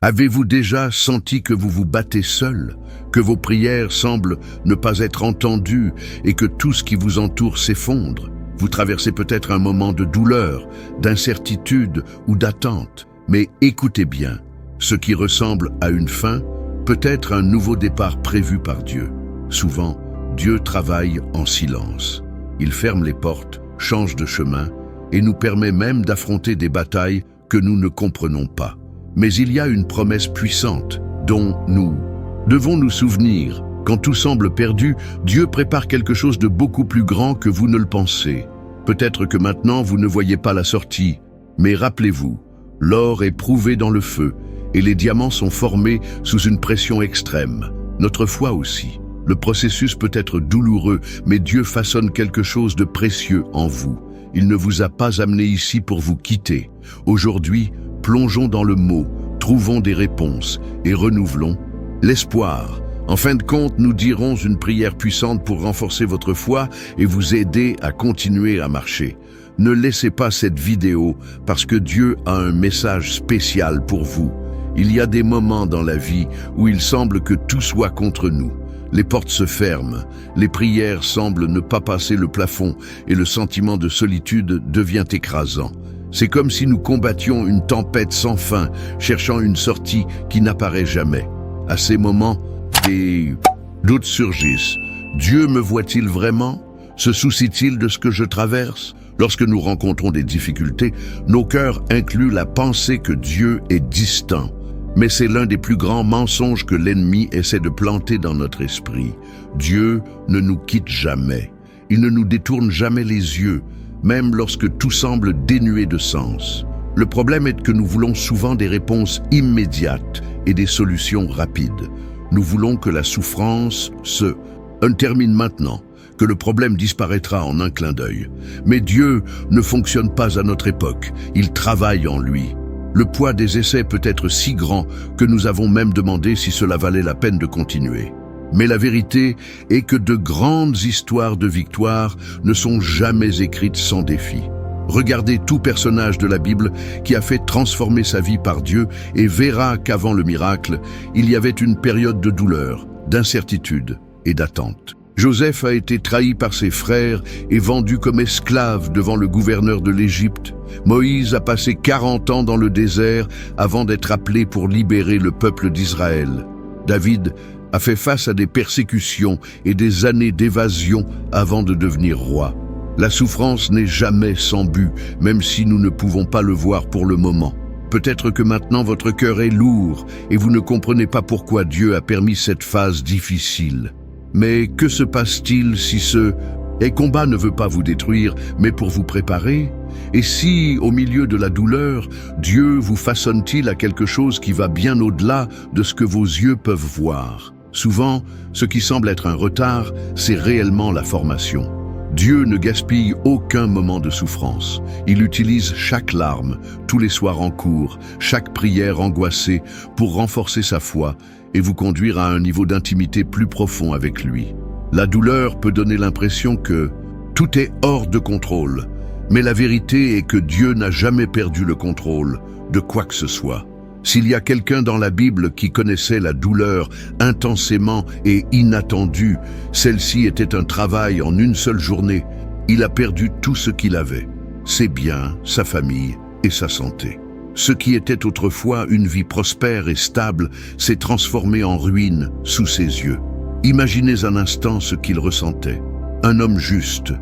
Avez-vous déjà senti que vous vous battez seul, que vos prières semblent ne pas être entendues et que tout ce qui vous entoure s'effondre? Vous traversez peut-être un moment de douleur, d'incertitude ou d'attente. Mais écoutez bien, ce qui ressemble à une fin peut être un nouveau départ prévu par Dieu. Souvent, Dieu travaille en silence. Il ferme les portes, change de chemin et nous permet même d'affronter des batailles que nous ne comprenons pas. Mais il y a une promesse puissante dont nous devons nous souvenir. Quand tout semble perdu, Dieu prépare quelque chose de beaucoup plus grand que vous ne le pensez. Peut-être que maintenant vous ne voyez pas la sortie, mais rappelez-vous, l'or est prouvé dans le feu et les diamants sont formés sous une pression extrême. Notre foi aussi. Le processus peut être douloureux, mais Dieu façonne quelque chose de précieux en vous. Il ne vous a pas amené ici pour vous quitter. Aujourd'hui, plongeons dans le mot, trouvons des réponses et renouvelons l'espoir. En fin de compte, nous dirons une prière puissante pour renforcer votre foi et vous aider à continuer à marcher. Ne laissez pas cette vidéo parce que Dieu a un message spécial pour vous. Il y a des moments dans la vie où il semble que tout soit contre nous. Les portes se ferment, les prières semblent ne pas passer le plafond et le sentiment de solitude devient écrasant. C'est comme si nous combattions une tempête sans fin, cherchant une sortie qui n'apparaît jamais. À ces moments, des doutes surgissent. Dieu me voit-il vraiment? Se soucie-t-il de ce que je traverse? Lorsque nous rencontrons des difficultés, nos cœurs incluent la pensée que Dieu est distant. Mais c'est l'un des plus grands mensonges que l'ennemi essaie de planter dans notre esprit. Dieu ne nous quitte jamais. Il ne nous détourne jamais les yeux, même lorsque tout semble dénué de sens. Le problème est que nous voulons souvent des réponses immédiates et des solutions rapides. Nous voulons que la souffrance se termine maintenant, que le problème disparaîtra en un clin d'œil. Mais Dieu ne fonctionne pas à notre époque, il travaille en lui. Le poids des essais peut être si grand que nous avons même demandé si cela valait la peine de continuer. Mais la vérité est que de grandes histoires de victoire ne sont jamais écrites sans défi. Regardez tout personnage de la Bible qui a fait transformer sa vie par Dieu et verra qu'avant le miracle, il y avait une période de douleur, d'incertitude et d'attente. Joseph a été trahi par ses frères et vendu comme esclave devant le gouverneur de l'Égypte. Moïse a passé 40 ans dans le désert avant d'être appelé pour libérer le peuple d'Israël. David a fait face à des persécutions et des années d'évasion avant de devenir roi. La souffrance n'est jamais sans but, même si nous ne pouvons pas le voir pour le moment. Peut-être que maintenant votre cœur est lourd et vous ne comprenez pas pourquoi Dieu a permis cette phase difficile. Mais que se passe-t-il si ce combat ne veut pas vous détruire, mais pour vous préparer? Et si, au milieu de la douleur, Dieu vous façonne-t-il à quelque chose qui va bien au-delà de ce que vos yeux peuvent voir? Souvent, ce qui semble être un retard, c'est réellement la formation. Dieu ne gaspille aucun moment de souffrance. Il utilise chaque larme, tous les soirs en cours, chaque prière angoissée pour renforcer sa foi et vous conduire à un niveau d'intimité plus profond avec lui. La douleur peut donner l'impression que tout est hors de contrôle, mais la vérité est que Dieu n'a jamais perdu le contrôle de quoi que ce soit. S'il y a quelqu'un dans la Bible qui connaissait la douleur intensément et inattendue, celle-ci était un travail en une seule journée. Il a perdu tout ce qu'il avait, ses biens, sa famille et sa santé. Ce qui était autrefois une vie prospère et stable s'est transformé en ruine sous ses yeux. Imaginez un instant ce qu'il ressentait. Un homme juste,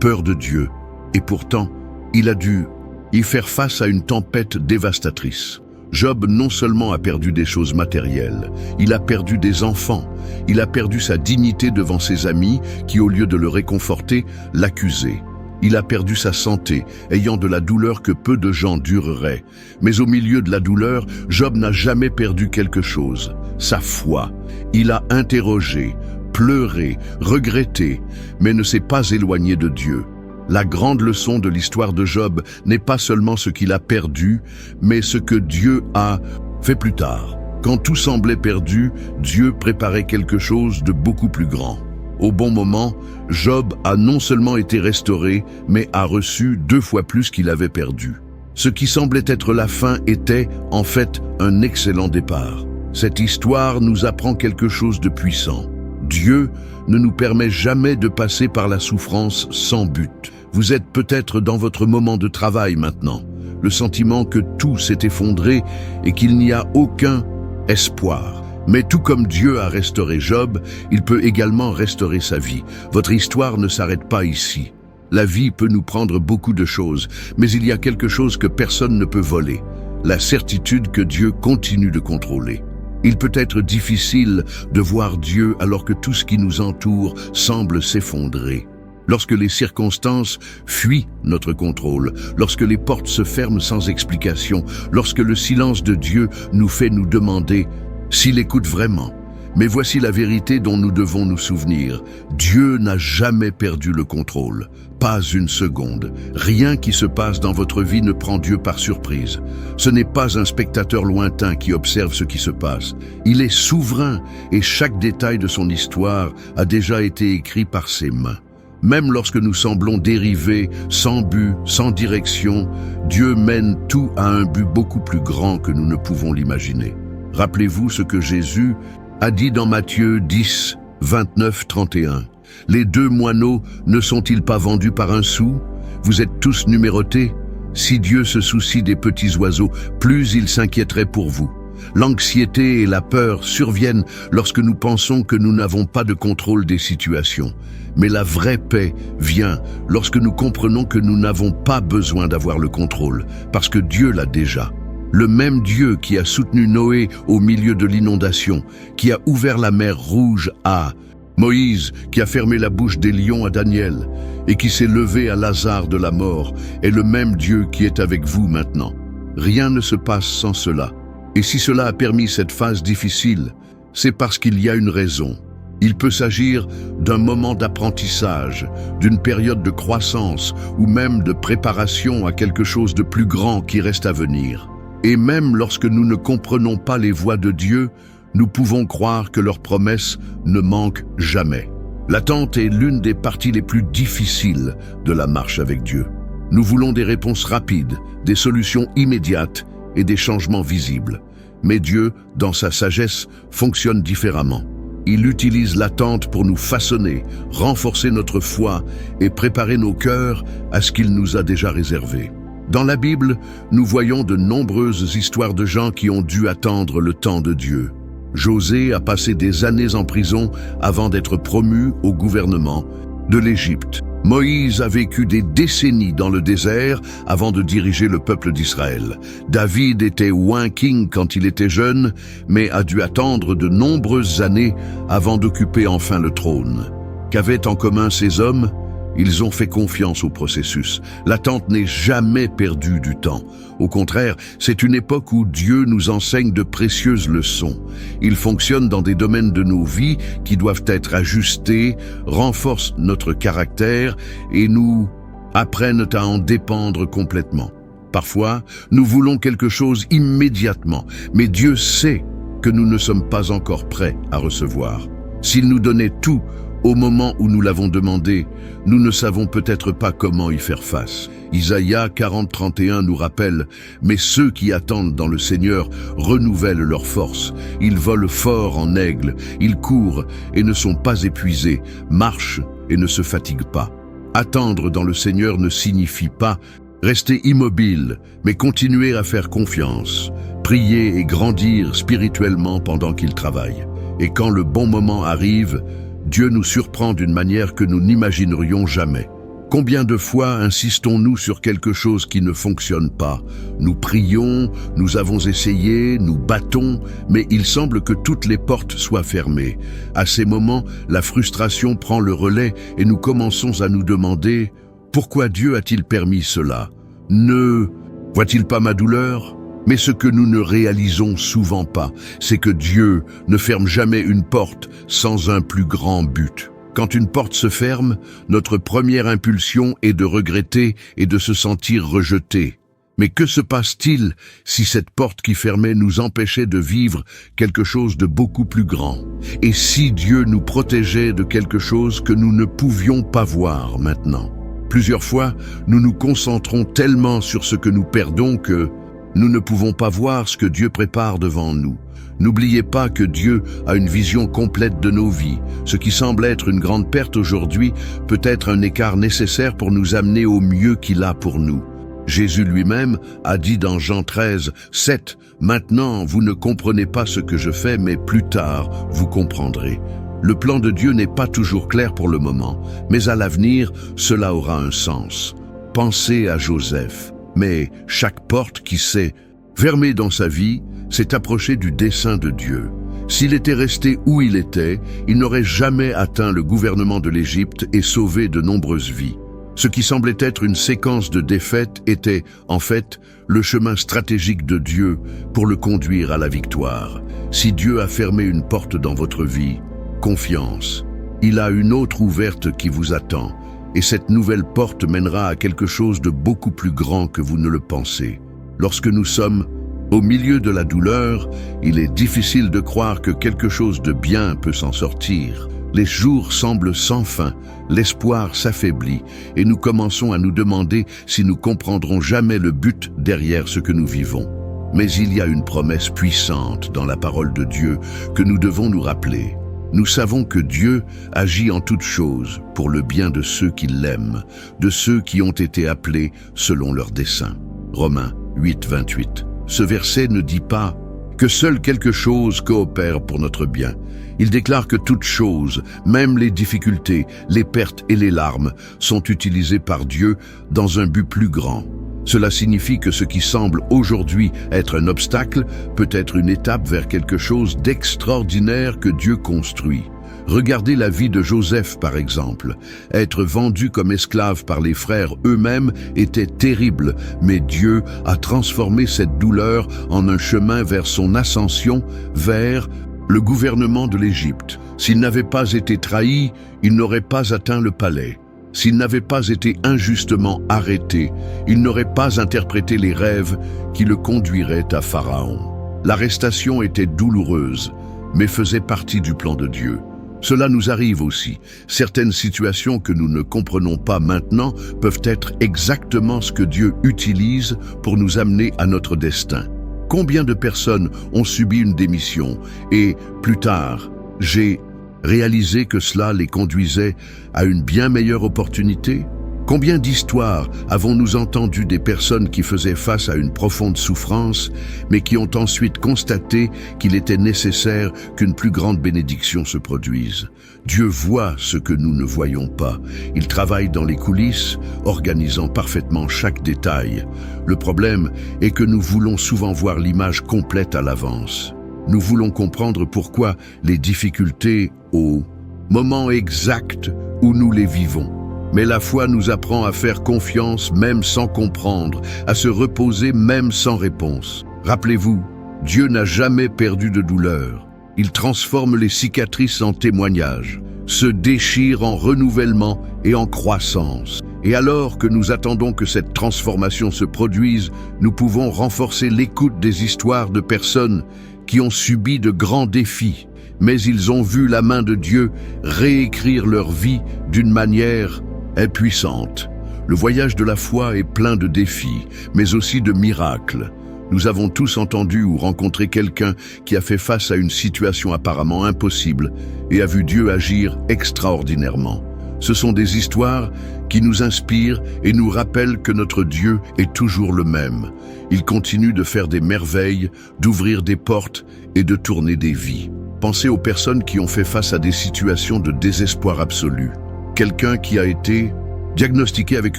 peur de Dieu. Et pourtant, il a dû y faire face à une tempête dévastatrice. Job non seulement a perdu des choses matérielles, il a perdu des enfants, il a perdu sa dignité devant ses amis qui, au lieu de le réconforter, l'accusaient. Il a perdu sa santé, ayant de la douleur que peu de gens dureraient. Mais au milieu de la douleur, Job n'a jamais perdu quelque chose, sa foi. Il a interrogé, pleuré, regretté, mais ne s'est pas éloigné de Dieu. La grande leçon de l'histoire de Job n'est pas seulement ce qu'il a perdu, mais ce que Dieu a fait plus tard. Quand tout semblait perdu, Dieu préparait quelque chose de beaucoup plus grand. Au bon moment, Job a non seulement été restauré, mais a reçu 2 fois plus qu'il avait perdu. Ce qui semblait être la fin était, en fait, un excellent départ. Cette histoire nous apprend quelque chose de puissant. Dieu ne nous permet jamais de passer par la souffrance sans but. Vous êtes peut-être dans votre moment de travail maintenant, le sentiment que tout s'est effondré et qu'il n'y a aucun espoir. Mais tout comme Dieu a restauré Job, il peut également restaurer sa vie. Votre histoire ne s'arrête pas ici. La vie peut nous prendre beaucoup de choses, mais il y a quelque chose que personne ne peut voler, la certitude que Dieu continue de contrôler. Il peut être difficile de voir Dieu alors que tout ce qui nous entoure semble s'effondrer. Lorsque les circonstances fuient notre contrôle, lorsque les portes se ferment sans explication, lorsque le silence de Dieu nous fait nous demander s'il écoute vraiment. Mais voici la vérité dont nous devons nous souvenir. Dieu n'a jamais perdu le contrôle, pas une seconde. Rien qui se passe dans votre vie ne prend Dieu par surprise. Ce n'est pas un spectateur lointain qui observe ce qui se passe. Il est souverain et chaque détail de son histoire a déjà été écrit par ses mains. Même lorsque nous semblons dériver, sans but, sans direction, Dieu mène tout à un but beaucoup plus grand que nous ne pouvons l'imaginer. Rappelez-vous ce que Jésus a dit dans Matthieu 10, 29, 31. « Les 2 moineaux ne sont-ils pas vendus par un sou? Vous êtes tous numérotés. Si Dieu se soucie des petits oiseaux, plus il s'inquiéterait pour vous. » L'anxiété et la peur surviennent lorsque nous pensons que nous n'avons pas de contrôle des situations. Mais la vraie paix vient lorsque nous comprenons que nous n'avons pas besoin d'avoir le contrôle, parce que Dieu l'a déjà. Le même Dieu qui a soutenu Noé au milieu de l'inondation, qui a ouvert la mer Rouge à Moïse, qui a fermé la bouche des lions à Daniel, et qui s'est levé à Lazare de la mort, est le même Dieu qui est avec vous maintenant. Rien ne se passe sans cela. Et si cela a permis cette phase difficile, c'est parce qu'il y a une raison. Il peut s'agir d'un moment d'apprentissage, d'une période de croissance ou même de préparation à quelque chose de plus grand qui reste à venir. Et même lorsque nous ne comprenons pas les voies de Dieu, nous pouvons croire que leurs promesses ne manquent jamais. L'attente est l'une des parties les plus difficiles de la marche avec Dieu. Nous voulons des réponses rapides, des solutions immédiates et des changements visibles. Mais Dieu, dans sa sagesse, fonctionne différemment. Il utilise l'attente pour nous façonner, renforcer notre foi et préparer nos cœurs à ce qu'il nous a déjà réservé. Dans la Bible, nous voyons de nombreuses histoires de gens qui ont dû attendre le temps de Dieu. José a passé des années en prison avant d'être promu au gouvernement de l'Égypte. Moïse a vécu des décennies dans le désert avant de diriger le peuple d'Israël. David était oint king quand il était jeune, mais a dû attendre de nombreuses années avant d'occuper enfin le trône. Qu'avaient en commun ces hommes? Ils ont fait confiance au processus. L'attente n'est jamais perdue du temps. Au contraire, c'est une époque où Dieu nous enseigne de précieuses leçons. Il fonctionne dans des domaines de nos vies qui doivent être ajustés, renforcent notre caractère et nous apprennent à en dépendre complètement. Parfois, nous voulons quelque chose immédiatement, mais Dieu sait que nous ne sommes pas encore prêts à recevoir. S'il nous donnait tout au moment où nous l'avons demandé, nous ne savons peut-être pas comment y faire face. Isaïe 40, 31 nous rappelle « Mais ceux qui attendent dans le Seigneur renouvellent leurs forces. Ils volent fort en aigle, ils courent et ne sont pas épuisés, marchent et ne se fatiguent pas. » Attendre dans le Seigneur ne signifie pas rester immobile, mais continuer à faire confiance, prier et grandir spirituellement pendant qu'il travaille. Et quand le bon moment arrive, Dieu nous surprend d'une manière que nous n'imaginerions jamais. Combien de fois insistons-nous sur quelque chose qui ne fonctionne pas? Nous prions, nous avons essayé, nous battons, mais il semble que toutes les portes soient fermées. À ces moments, la frustration prend le relais et nous commençons à nous demander « Pourquoi Dieu a-t-il permis cela? Ne voit-il pas ma douleur ?» Mais ce que nous ne réalisons souvent pas, c'est que Dieu ne ferme jamais une porte sans un plus grand but. Quand une porte se ferme, notre première impulsion est de regretter et de se sentir rejeté. Mais que se passe-t-il si cette porte qui fermait nous empêchait de vivre quelque chose de beaucoup plus grand? Et si Dieu nous protégeait de quelque chose que nous ne pouvions pas voir maintenant? Plusieurs fois, nous nous concentrons tellement sur ce que nous perdons que nous ne pouvons pas voir ce que Dieu prépare devant nous. N'oubliez pas que Dieu a une vision complète de nos vies. Ce qui semble être une grande perte aujourd'hui peut être un écart nécessaire pour nous amener au mieux qu'il a pour nous. Jésus lui-même a dit dans Jean 13, 7, « Maintenant, vous ne comprenez pas ce que je fais, mais plus tard, vous comprendrez. » Le plan de Dieu n'est pas toujours clair pour le moment, mais à l'avenir, cela aura un sens. Pensez à Joseph. Mais chaque porte qui s'est fermée dans sa vie s'est approchée du dessein de Dieu. S'il était resté où il était, il n'aurait jamais atteint le gouvernement de l'Égypte et sauvé de nombreuses vies. Ce qui semblait être une séquence de défaites était, en fait, le chemin stratégique de Dieu pour le conduire à la victoire. Si Dieu a fermé une porte dans votre vie, confiance. Il a une autre ouverte qui vous attend, et cette nouvelle porte mènera à quelque chose de beaucoup plus grand que vous ne le pensez. Lorsque nous sommes au milieu de la douleur, il est difficile de croire que quelque chose de bien peut s'en sortir. Les jours semblent sans fin, l'espoir s'affaiblit et nous commençons à nous demander si nous comprendrons jamais le but derrière ce que nous vivons. Mais il y a une promesse puissante dans la parole de Dieu que nous devons nous rappeler. Nous savons que Dieu agit en toutes choses pour le bien de ceux qui l'aiment, de ceux qui ont été appelés selon leur dessein. Romains 8, 28. Ce verset ne dit pas que seul quelque chose coopère pour notre bien. Il déclare que toutes choses, même les difficultés, les pertes et les larmes, sont utilisées par Dieu dans un but plus grand. Cela signifie que ce qui semble aujourd'hui être un obstacle peut être une étape vers quelque chose d'extraordinaire que Dieu construit. Regardez la vie de Joseph par exemple. Être vendu comme esclave par les frères eux-mêmes était terrible, mais Dieu a transformé cette douleur en un chemin vers son ascension, vers le gouvernement de l'Égypte. S'il n'avait pas été trahi, il n'aurait pas atteint le palais. S'il n'avait pas été injustement arrêté, il n'aurait pas interprété les rêves qui le conduiraient à Pharaon. L'arrestation était douloureuse, mais faisait partie du plan de Dieu. Cela nous arrive aussi. Certaines situations que nous ne comprenons pas maintenant peuvent être exactement ce que Dieu utilise pour nous amener à notre destin. Combien de personnes ont subi une démission et, plus tard, j'ai réalisé que cela les conduisait à une bien meilleure opportunité? Combien d'histoires avons-nous entendues des personnes qui faisaient face à une profonde souffrance, mais qui ont ensuite constaté qu'il était nécessaire qu'une plus grande bénédiction se produise? Dieu voit ce que nous ne voyons pas. Il travaille dans les coulisses, organisant parfaitement chaque détail. Le problème est que nous voulons souvent voir l'image complète à l'avance. Nous voulons comprendre pourquoi les difficultés au moment exact où nous les vivons. Mais la foi nous apprend à faire confiance même sans comprendre, à se reposer même sans réponse. Rappelez-vous, Dieu n'a jamais perdu de douleur. Il transforme les cicatrices en témoignages, se déchire en renouvellement et en croissance. Et alors que nous attendons que cette transformation se produise, nous pouvons renforcer l'écoute des histoires de personnes qui ont subi de grands défis, mais ils ont vu la main de Dieu réécrire leur vie d'une manière impuissante. Le voyage de la foi est plein de défis, mais aussi de miracles. Nous avons tous entendu ou rencontré quelqu'un qui a fait face à une situation apparemment impossible et a vu Dieu agir extraordinairement. Ce sont des histoires qui nous inspirent et nous rappellent que notre Dieu est toujours le même. Il continue de faire des merveilles, d'ouvrir des portes et de tourner des vies. Pensez aux personnes qui ont fait face à des situations de désespoir absolu. Quelqu'un qui a été diagnostiqué avec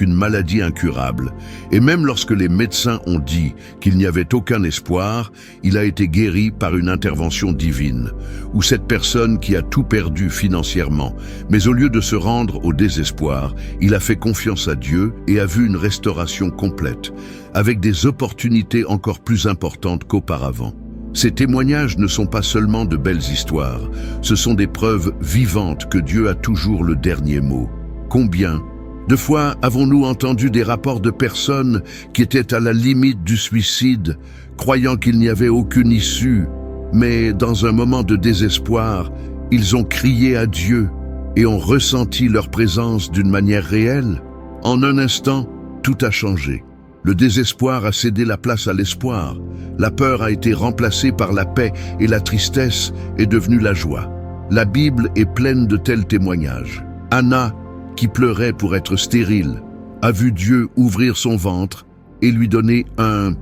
une maladie incurable. Et même lorsque les médecins ont dit qu'il n'y avait aucun espoir, il a été guéri par une intervention divine. Ou cette personne qui a tout perdu financièrement, mais au lieu de se rendre au désespoir, il a fait confiance à Dieu et a vu une restauration complète, avec des opportunités encore plus importantes qu'auparavant. Ces témoignages ne sont pas seulement de belles histoires, ce sont des preuves vivantes que Dieu a toujours le dernier mot. Combien de fois avons-nous entendu des rapports de personnes qui étaient à la limite du suicide, croyant qu'il n'y avait aucune issue, mais dans un moment de désespoir, ils ont crié à Dieu et ont ressenti leur présence d'une manière réelle? En un instant, tout a changé. Le désespoir a cédé la place à l'espoir. La peur a été remplacée par la paix et la tristesse est devenue la joie. La Bible est pleine de tels témoignages. Anna, qui pleurait pour être stérile, a vu Dieu ouvrir son ventre et lui donner un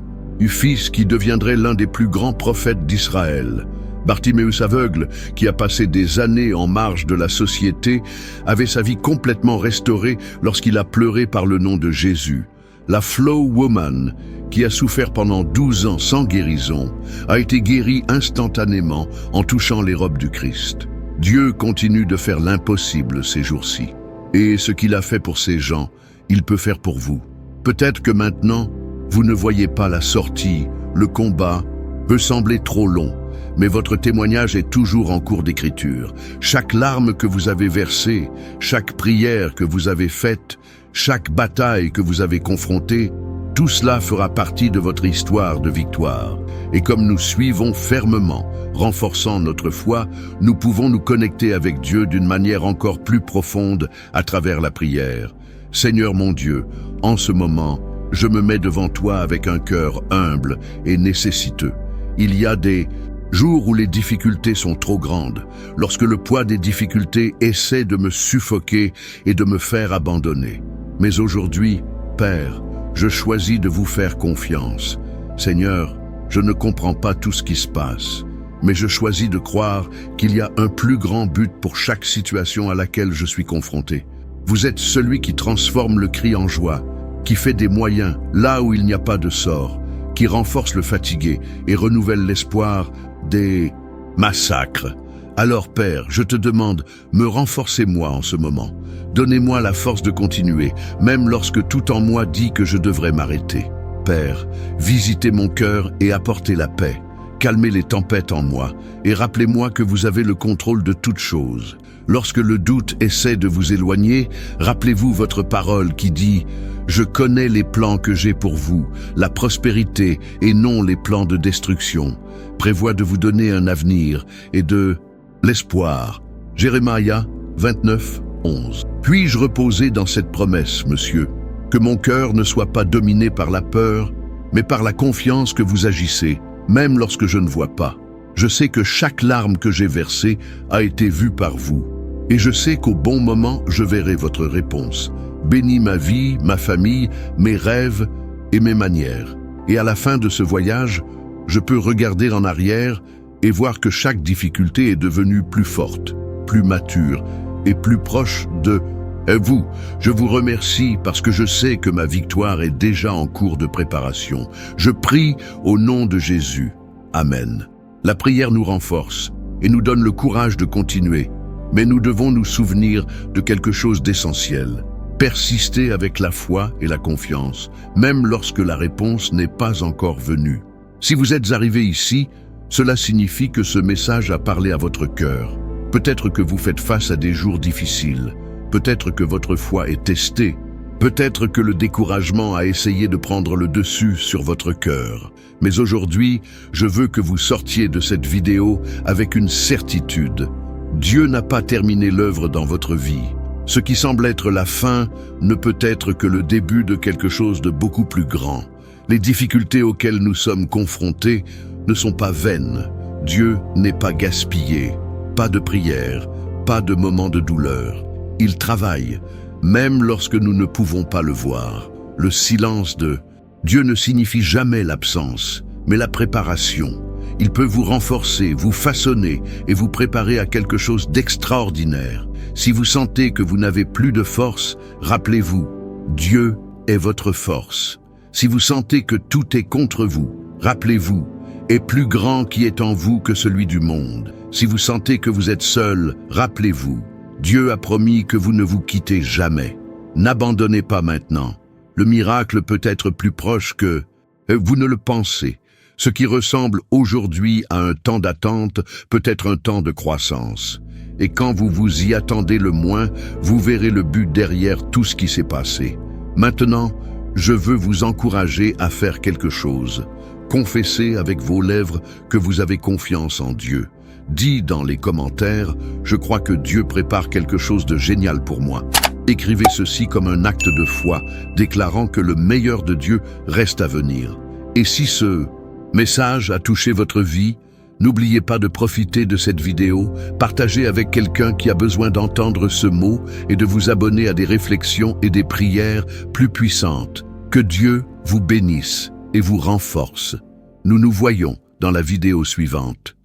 fils qui deviendrait l'un des plus grands prophètes d'Israël. Bartiméus aveugle, qui a passé des années en marge de la société, avait sa vie complètement restaurée lorsqu'il a pleuré par le nom de Jésus. La Flow Woman, qui a souffert pendant 12 ans sans guérison, a été guérie instantanément en touchant les robes du Christ. Dieu continue de faire l'impossible ces jours-ci. Et ce qu'il a fait pour ces gens, il peut faire pour vous. Peut-être que maintenant, vous ne voyez pas la sortie, le combat peut sembler trop long, mais votre témoignage est toujours en cours d'écriture. Chaque larme que vous avez versée, chaque prière que vous avez faite, chaque bataille que vous avez confrontée, tout cela fera partie de votre histoire de victoire. Et comme nous suivons fermement, renforçant notre foi, nous pouvons nous connecter avec Dieu d'une manière encore plus profonde à travers la prière. Seigneur mon Dieu, en ce moment, je me mets devant toi avec un cœur humble et nécessiteux. Il y a des jours où les difficultés sont trop grandes, lorsque le poids des difficultés essaie de me suffoquer et de me faire abandonner. Mais aujourd'hui, Père, je choisis de vous faire confiance. Seigneur, je ne comprends pas tout ce qui se passe, mais je choisis de croire qu'il y a un plus grand but pour chaque situation à laquelle je suis confronté. Vous êtes celui qui transforme le cri en joie, qui fait des moyens là où il n'y a pas de sort, qui renforce le fatigué et renouvelle l'espoir des massacres. Alors Père, je te demande, me renforcez-moi en ce moment. Donnez-moi la force de continuer, même lorsque tout en moi dit que je devrais m'arrêter. Père, visitez mon cœur et apportez la paix. Calmez les tempêtes en moi et rappelez-moi que vous avez le contrôle de toutes choses. Lorsque le doute essaie de vous éloigner, rappelez-vous votre parole qui dit « Je connais les plans que j'ai pour vous, la prospérité et non les plans de destruction. Prévois de vous donner un avenir et de l'espoir. » Jérémia 29, 11. Puis-je reposer dans cette promesse, monsieur, que mon cœur ne soit pas dominé par la peur, mais par la confiance que vous agissez, même lorsque je ne vois pas. Je sais que chaque larme que j'ai versée a été vue par vous. Et je sais qu'au bon moment, je verrai votre réponse. Bénis ma vie, ma famille, mes rêves et mes manières. Et à la fin de ce voyage, je peux regarder en arrière et voir que chaque difficulté est devenue plus forte, plus mature et plus proche de vous. Je vous remercie parce que je sais que ma victoire est déjà en cours de préparation. Je prie au nom de Jésus. Amen. La prière nous renforce et nous donne le courage de continuer. Mais nous devons nous souvenir de quelque chose d'essentiel. Persister avec la foi et la confiance, même lorsque la réponse n'est pas encore venue. Si vous êtes arrivé ici, cela signifie que ce message a parlé à votre cœur. Peut-être que vous faites face à des jours difficiles. Peut-être que votre foi est testée. Peut-être que le découragement a essayé de prendre le dessus sur votre cœur. Mais aujourd'hui, je veux que vous sortiez de cette vidéo avec une certitude. Dieu n'a pas terminé l'œuvre dans votre vie. Ce qui semble être la fin ne peut être que le début de quelque chose de beaucoup plus grand. Les difficultés auxquelles nous sommes confrontés ne sont pas vaines. Dieu n'est pas gaspillé. Pas de prière, pas de moments de douleur. Il travaille, même lorsque nous ne pouvons pas le voir. Le silence de Dieu ne signifie jamais l'absence, mais la préparation. Il peut vous renforcer, vous façonner et vous préparer à quelque chose d'extraordinaire. Si vous sentez que vous n'avez plus de force, rappelez-vous, Dieu est votre force. Si vous sentez que tout est contre vous, rappelez-vous, est plus grand qui est en vous que celui du monde. Si vous sentez que vous êtes seul, rappelez-vous, Dieu a promis que vous ne vous quittez jamais. N'abandonnez pas maintenant. Le miracle peut être plus proche que vous ne le pensez. Ce qui ressemble aujourd'hui à un temps d'attente peut être un temps de croissance. Et quand vous vous y attendez le moins, vous verrez le but derrière tout ce qui s'est passé. Maintenant, je veux vous encourager à faire quelque chose. Confessez avec vos lèvres que vous avez confiance en Dieu. Dis dans les commentaires, je crois que Dieu prépare quelque chose de génial pour moi. Écrivez ceci comme un acte de foi, déclarant que le meilleur de Dieu reste à venir. Et si ce message a touché votre vie, n'oubliez pas de profiter de cette vidéo, partagez avec quelqu'un qui a besoin d'entendre ce mot et de vous abonner à des réflexions et des prières plus puissantes. Que Dieu vous bénisse et vous renforce. Nous nous voyons dans la vidéo suivante.